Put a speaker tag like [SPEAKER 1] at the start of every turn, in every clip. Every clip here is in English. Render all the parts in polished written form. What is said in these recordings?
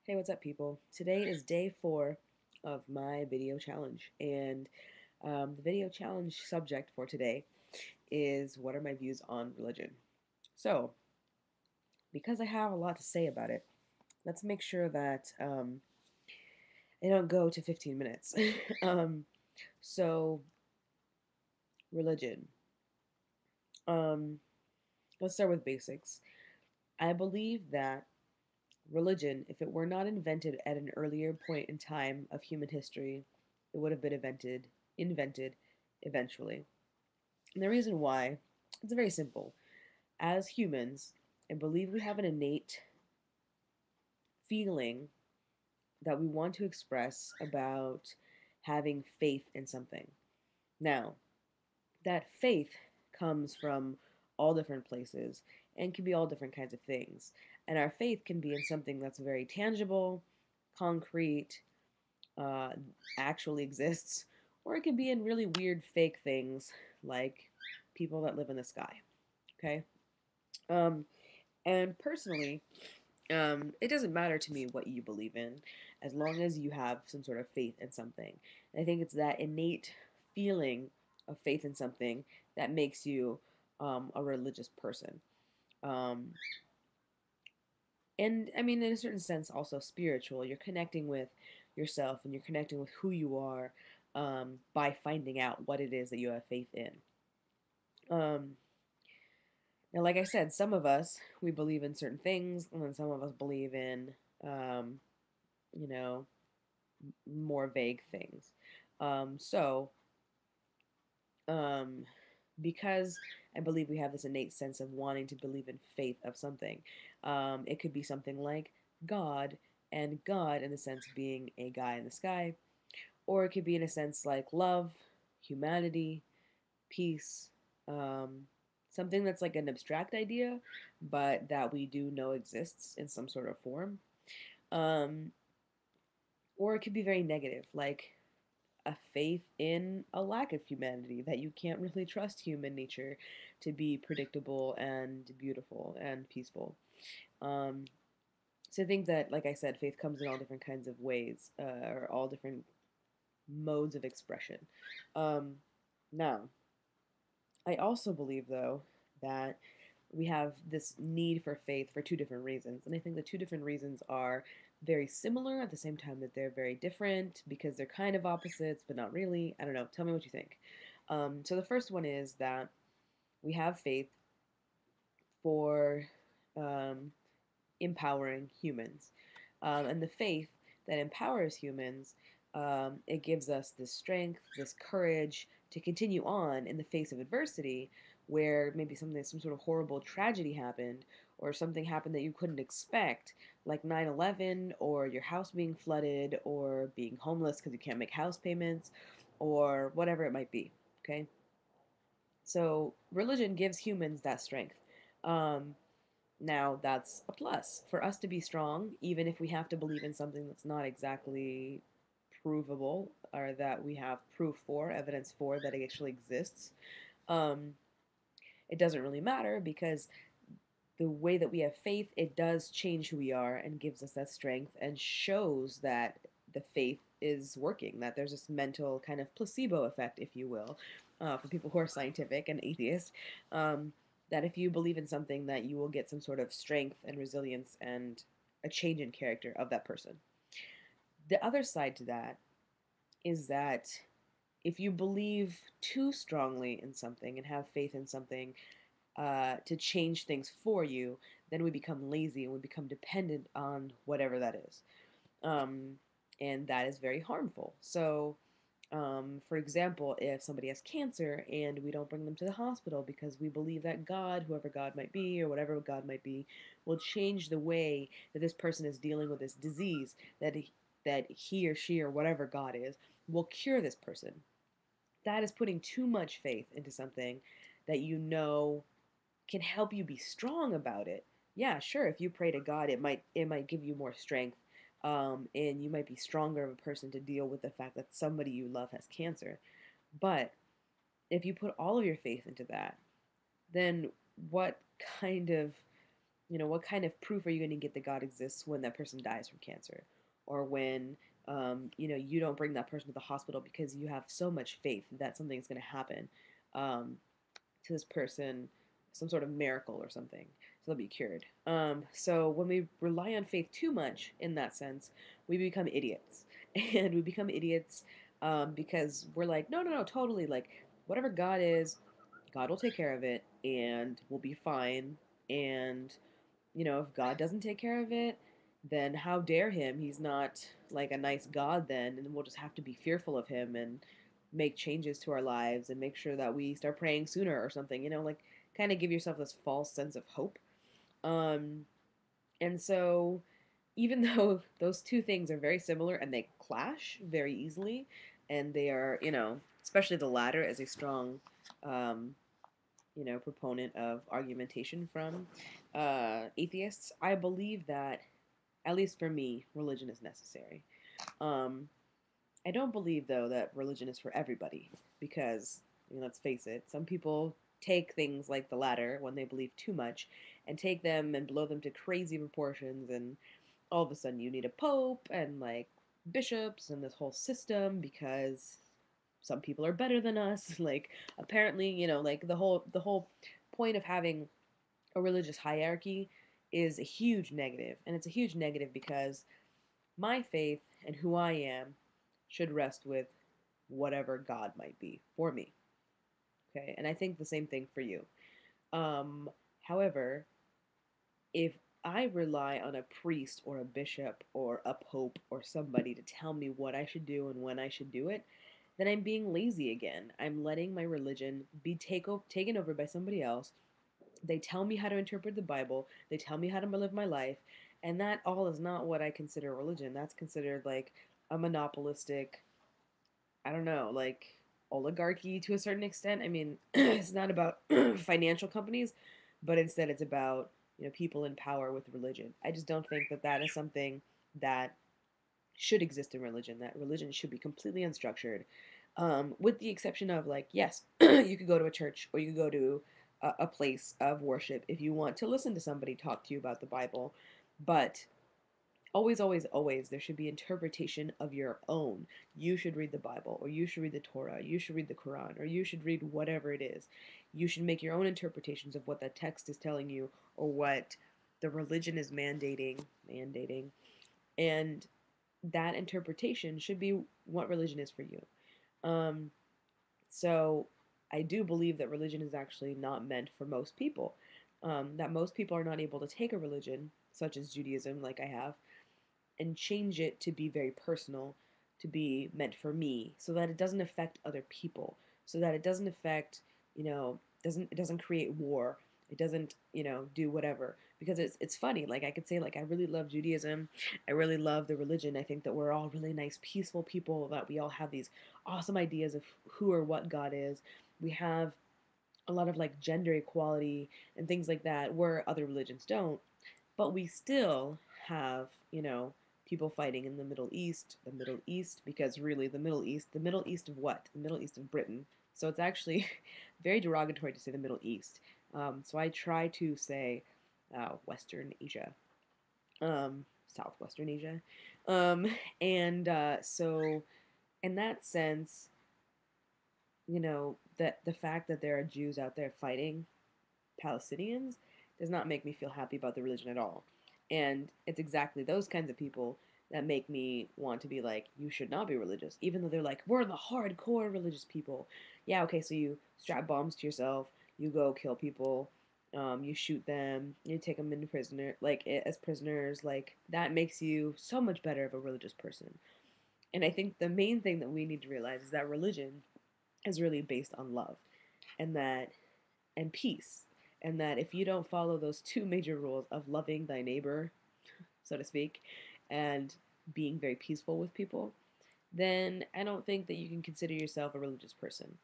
[SPEAKER 1] Hey, what's up, people? Today is day 4 of my video challenge, and the video challenge subject for today is what are my views on religion? So, because I have a lot to say about it, let's make sure that I don't go to 15 minutes. um, so, religion. Um, let's start with basics. I believe that religion, if it were not invented at an earlier point in time of human history, it would have been invented eventually. And the reason why, it's very simple. As humans, I believe we have an innate feeling that we want to express about having faith in something. Now, that faith comes from all different places and can be all different kinds of things. And our faith can be in something that's very tangible, concrete, uh, actually exists, or it could be in really weird fake things like people that live in the sky. Okay? Um, and personally, it doesn't matter to me what you believe in as long as you have some sort of faith in something. And I think it's that innate feeling of faith in something that makes you a religious person. Um, and I mean, in a certain sense, also spiritual. You're connecting with yourself and you're connecting with who you are by finding out what it is that you have faith in. Um, Now, like I said, some of us we believe in certain things, and then some of us believe in, um, you know, more vague things. Um, so, um, because I believe we have this innate sense of wanting to believe in faith of something, it could be something like God, and God in the sense of being a guy in the sky, or it could be in a sense like love, humanity, peace, um, something that's like an abstract idea, but that we do know exists in some sort of form. Um, or it could be very negative, like a faith in a lack of humanity, that you can't really trust human nature to be predictable and beautiful and peaceful. Um, so I think that, like I said, faith comes in all different kinds of ways, or all different modes of expression. Um, Now, I also believe, though, that we have this need for faith for two different reasons. And I think the two different reasons are very similar at the same time that they're very different because they're kind of opposites, but not really. I don't know. Tell me what you think. So the first one is that we have faith for um, empowering humans. And the faith that empowers humans, it gives us this strength, this courage to continue on in the face of adversity, where maybe some sort of horrible tragedy happened, or something happened that you couldn't expect, like 9/11, or your house being flooded, or being homeless because you can't make house payments, or whatever it might be. Okay? So religion gives humans that strength. Um, Now, that's a plus. For us to be strong, even if we have to believe in something that's not exactly provable, or that we have proof for, evidence for, that it actually exists, um, it doesn't really matter because the way that we have faith, it does change who we are and gives us that strength and shows that the faith is working, that there's this mental kind of placebo effect, if you will, for people who are scientific and atheists, that if you believe in something, that you will get some sort of strength and resilience and a change in character of that person. The other side to that is that if you believe too strongly in something and have faith in something, to change things for you, then we become lazy and we become dependent on whatever that is. Um, and that is very harmful. So, for example, if somebody has cancer and we don't bring them to the hospital because we believe that God, whoever God might be, or whatever God might be, will change the way that this person is dealing with this disease, that he or she or whatever God is will cure this person. That is putting too much faith into something that you know can help you be strong about it. Yeah, sure. If you pray to God, it might give you more strength, and you might be stronger of a person to deal with the fact that somebody you love has cancer. But if you put all of your faith into that, then what kind of what kind of proof are you going to get that God exists when that person dies from cancer, or when you don't bring that person to the hospital because you have so much faith that something's going to happen um, to this person, some sort of miracle or something, so they'll be cured. So when we rely on faith too much in that sense, we become idiots, and we become idiots because we're like, no, no, no, totally, like whatever God is, God will take care of it, and we'll be fine. And if God doesn't take care of it, then how dare him? He's not like a nice God then, and we'll just have to be fearful of him and make changes to our lives and make sure that we start praying sooner or something, like kind of give yourself this false sense of hope. Um, and so even though those two things are very similar and they clash very easily, and they are, especially the latter as a strong um, proponent of argumentation from atheists, I believe that, at least for me, religion is necessary. Um, I don't believe, though, that religion is for everybody because, let's face it, some people take things like the latter when they believe too much and take them and blow them to crazy proportions, and all of a sudden you need a pope and like bishops and this whole system because some people are better than us. Like apparently, like the whole point of having a religious hierarchy is a huge negative, and it's a huge negative because my faith and who I am should rest with whatever God might be for me. Okay, and I think the same thing for you. Um, However, if I rely on a priest or a bishop or a pope or somebody to tell me what I should do and when I should do it, then I'm being lazy again. I'm letting my religion be taken over by somebody else. They tell me how to interpret the Bible, they tell me how to live my life, and that all is not what I consider religion. That's considered like a monopolistic, I don't know, like oligarchy to a certain extent. I mean, it's not about financial companies, but instead it's about, people in power with religion. I just don't think that that is something that should exist in religion, that religion should be completely unstructured. With the exception of, like, yes, you could go to a church or you could go to a place of worship if you want to listen to somebody talk to you about the Bible. But always, always, always, there should be interpretation of your own. You should read the Bible, or you should read the Torah, you should read the Quran, or you should read whatever it is. You should make your own interpretations of what that text is telling you, or what the religion is mandating, and that interpretation should be what religion is for you. Um, so I do believe that religion is actually not meant for most people. That most people are not able to take a religion, such as Judaism, like I have, and change it to be very personal, to be meant for me, so that it doesn't affect other people, so that it doesn't affect, it doesn't create war. It doesn't, do whatever. Because it's funny. Like I could say, like I really love Judaism. I really love the religion. I think that we're all really nice, peaceful people. That we all have these awesome ideas of who or what God is. We have a lot of like gender equality and things like that, where other religions don't. But we still have, people fighting in the Middle East, because really the Middle East of what? The Middle East of Britain. So it's actually very derogatory to say the Middle East. So I try to say Western Asia, Southwestern Asia. Um, and so in that sense, that the fact that there are Jews out there fighting Palestinians does not make me feel happy about the religion at all. And it's exactly those kinds of people that make me want to be like, you should not be religious, even though they're like, we're the hardcore religious people. Yeah, okay, so you strap bombs to yourself, you go kill people, you shoot them, you take them into prisoner, like as prisoners, like that makes you so much better of a religious person. And I think the main thing that we need to realize is that religion is really based on love, and that and peace. And that if you don't follow those two major rules of loving thy neighbor, so to speak, and being very peaceful with people, then I don't think that you can consider yourself a religious person.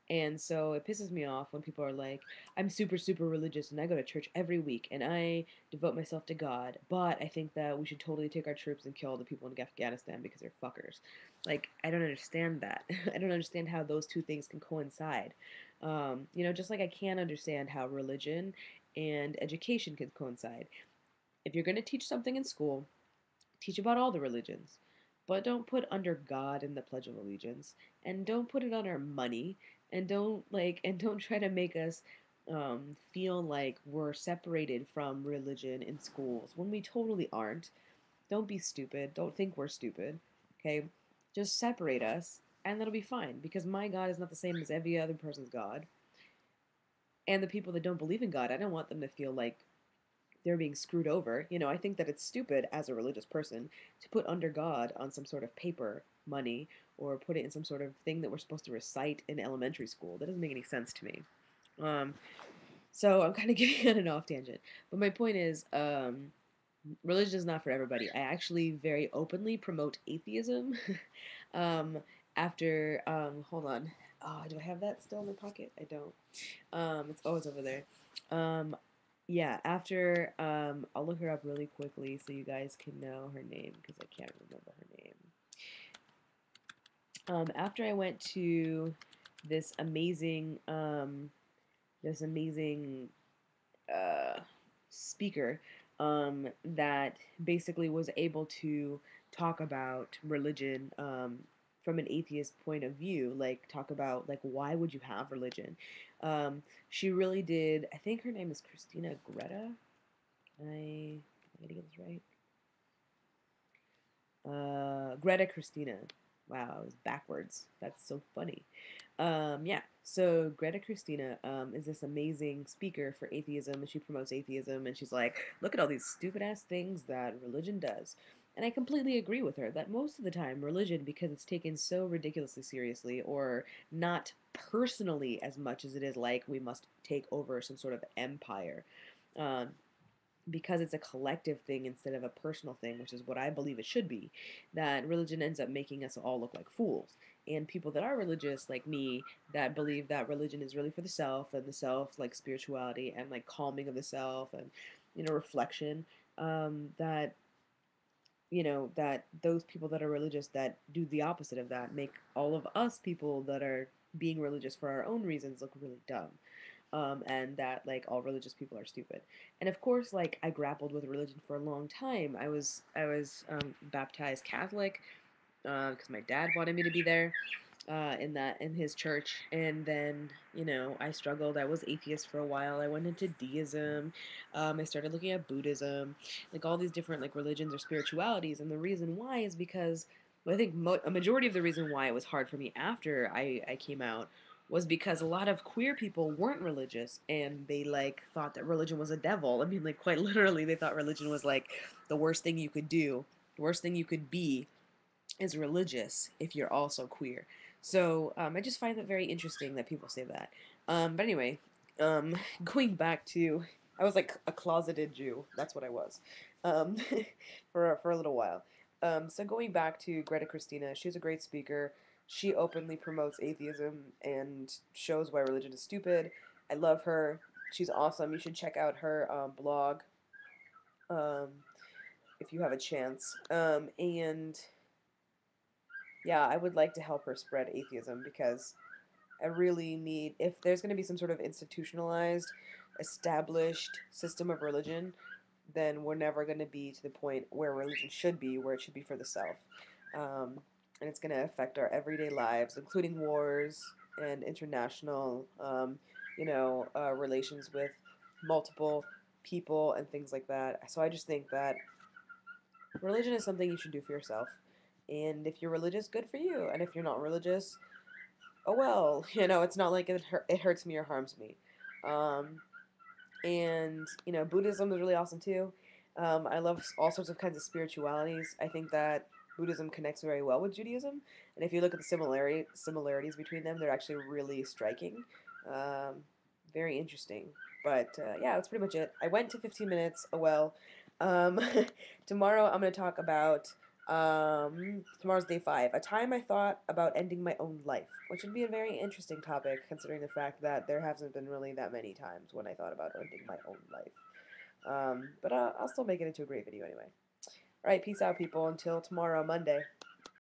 [SPEAKER 1] And so it pisses me off when people are like, I'm super, super religious and I go to church every week and I devote myself to God, but I think that we should totally take our troops and kill all the people in Afghanistan because they're fuckers. Like, I don't understand that. I don't understand how those two things can coincide. Just like I can't understand how religion and education could coincide. If you're going to teach something in school, teach about all the religions, but don't put under God in the Pledge of Allegiance, and don't put it on our money, and don't try to make us feel like we're separated from religion in schools when we totally aren't. Don't be stupid. Don't think we're stupid. Okay, just separate us, and that'll be fine. Because my God is not the same as every other person's God, and the people that don't believe in God, I don't want them to feel like they're being screwed over. I think that it's stupid as a religious person to put under God on some sort of paper money or put it in some sort of thing that we're supposed to recite in elementary school. That doesn't make any sense to me. Um, so I'm kind of getting on an off tangent, but my point is, religion is not for everybody. I actually very openly promote atheism. um, hold on. Oh, do I have that still in my pocket? I don't. It's always over there. Um, yeah, after I'll look her up really quickly so you guys can know her name because I can't remember her name. After I went to this amazing this amazing uh, speaker that basically was able to talk about religion from an atheist point of view, like talk about like why would you have religion. She really did. I think her name is Christina Greta. I gotta get this right. Greta Christina. Wow, I was backwards. That's so funny. Yeah, so Greta Christina is this amazing speaker for atheism, and she promotes atheism, and she's like, look at all these stupid ass things that religion does. And I completely agree with her that most of the time, religion, because it's taken so ridiculously seriously, or not personally as much as it is like we must take over some sort of empire. Um, because it's a collective thing instead of a personal thing, which is what I believe it should be, that religion ends up making us all look like fools. And people that are religious, like me, that believe that religion is really for the self and the self, like spirituality and like calming of the self and, reflection, that, that those people that are religious that do the opposite of that make all of us people that are being religious for our own reasons look really dumb, and that like all religious people are stupid. And of course, like I grappled with religion for a long time. I was baptized Catholic because my dad wanted me to be there in his church, and then I struggled. I was atheist for a while. I went into deism. I started looking at Buddhism, like all these different like religions or spiritualities. And the reason why is because well, I think a majority of the reason why it was hard for me after I came out was because a lot of queer people weren't religious and they like thought that religion was a devil. I mean, like quite literally, they thought religion was like the worst thing you could do, the worst thing you could be is religious if you're also queer. So I just find that very interesting that people say that. But anyway, going back to, I was like a closeted Jew. That's what I was um, for a little while. So going back to Greta Christina, she's a great speaker. She openly promotes atheism and shows why religion is stupid. I love her. She's awesome. You should check out her blog um, if you have a chance. And yeah, I would like to help her spread atheism because I really need, if there's going to be some sort of institutionalized, established system of religion, then we're never going to be to the point where religion should be, where it should be for the self. And it's going to affect our everyday lives, including wars and international, relations with multiple people and things like that. So I just think that religion is something you should do for yourself. And if you're religious, good for you. And if you're not religious, oh well. It's not like it hurts me or harms me. Um, and Buddhism is really awesome too. I love all sorts of kinds of spiritualities. I think that Buddhism connects very well with Judaism, and if you look at the similarities between them, they're actually really striking. Um, Very interesting. But yeah, that's pretty much it. I went to 15 minutes. Oh well. Um, Tomorrow I'm going to talk about tomorrow's day 5. A time I thought about ending my own life, which would be a very interesting topic considering the fact that there hasn't been really that many times when I thought about ending my own life. But I'll still make it into a great video anyway. Alright, peace out, people. Until tomorrow, Monday.